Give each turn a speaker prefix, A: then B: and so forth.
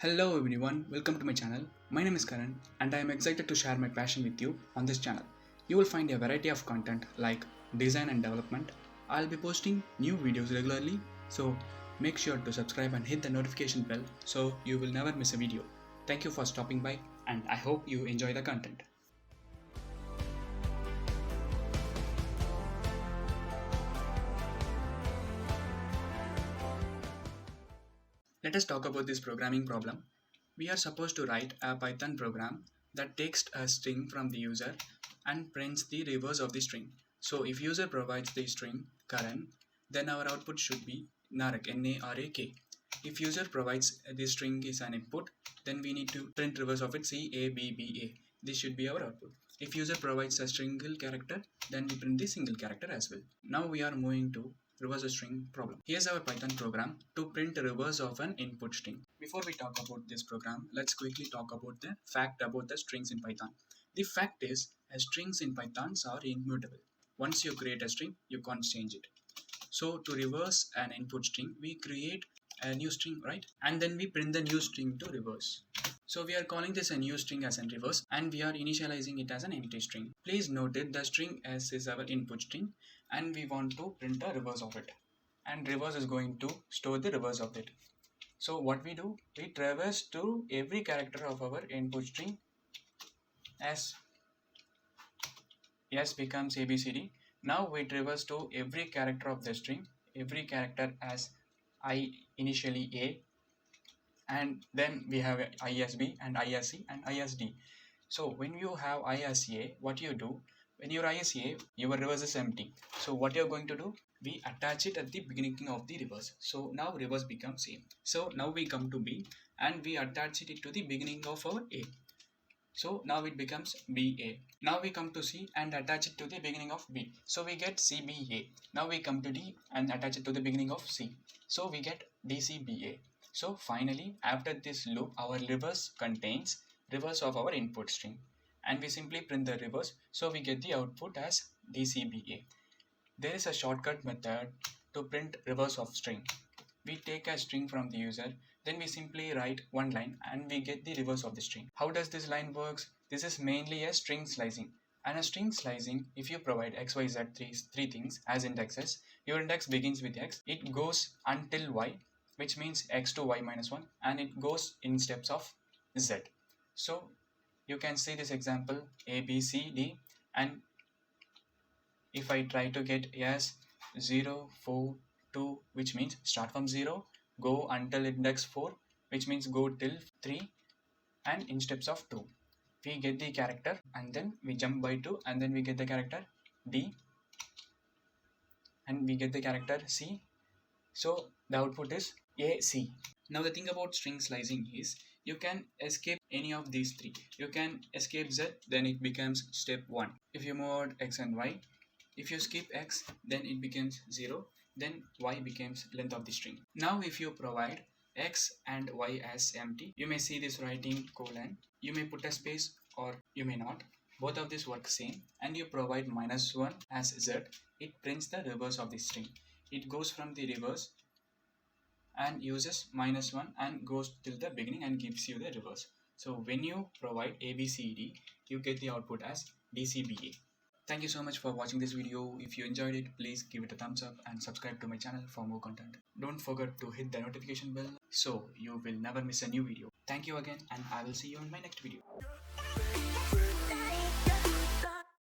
A: Hello everyone, welcome to my channel. My name is Karan and I am excited to share my passion with you on this channel. You will find a variety of content like design and development. I'll be posting new videos regularly, so make sure to subscribe and hit the notification bell so you will never miss a video. Thank you for stopping by and I hope you enjoy the content. Let us talk about this programming problem. We are supposed to write a Python program that takes a string from the user and prints the reverse of the string. So if user provides the string Karan, then our output should be Narak, N-A-R-A-K. If user provides the string is an input, then we need to print reverse of it C-A-B-B-A. This should be our output. If user provides a single character, then we print the single character as well. Now we are moving to reverse a string problem. Here's our Python program to print a reverse of an input string. Before we talk about this program, let's quickly talk about the fact about the strings in Python. The fact is, strings in Python are immutable. Once you create a string, you can't change it. So to reverse an input string, we create a new string, right? And then we print the new string to reverse. So we are calling this a new string as in reverse and we are initializing it as an empty string. Please note that the string s is our input string and we want to print a reverse of it. And reverse is going to store the reverse of it. So what we do, we traverse to every character of our input string as S becomes ABCD. Now we traverse to every character of the string, every character as I initially A, and then we have ISB and ISC and ISD. So when you have ISA, what you do, when you're ISA, your reverse is empty. So what you're going to do, we attach it at the beginning of the reverse. So now reverse becomes A. So now we come to B and we attach it to the beginning of our A. So now it becomes BA. Now we come to C and attach it to the beginning of B. So we get CBA. Now we come to D and attach it to the beginning of C. So we get DCBA. So finally, after this loop, our reverse contains reverse of our input string. And we simply print the reverse. So we get the output as DCBA. There is a shortcut method to print reverse of string. We take a string from the user, then we simply write one line and we get the reverse of the string. How does this line works? This is mainly a string slicing. And a string slicing, if you provide x, y, z, three things as indexes, your index begins with x, it goes until y, which means x to y minus 1, and it goes in steps of z. So you can see this example a, b, c, d, and if I try to get s 0, 4, 2, which means start from 0, go until index 4, which means go till 3, and in steps of 2. We get the character and then we jump by 2 and then we get the character D and we get the character C. So the output is AC. Now the thing about string slicing is you can escape any of these three. You can escape Z, then it becomes step 1. If you mod X and Y, if you skip X, then it becomes 0, then Y becomes length of the string. Now if you provide X and Y as empty, you may see this writing colon, you may put a space or you may not. Both of these work same, and you provide -1 as Z, it prints the reverse of the string. It goes from the reverse and uses -1 and goes till the beginning and gives you the reverse. So when you provide ABCD, you get the output as DCBA. Thank you so much for watching this video. If you enjoyed it, please give it a thumbs up and subscribe to my channel for more content. Don't forget to hit the notification bell so you will never miss a new video. Thank you again and I will see you in my next video.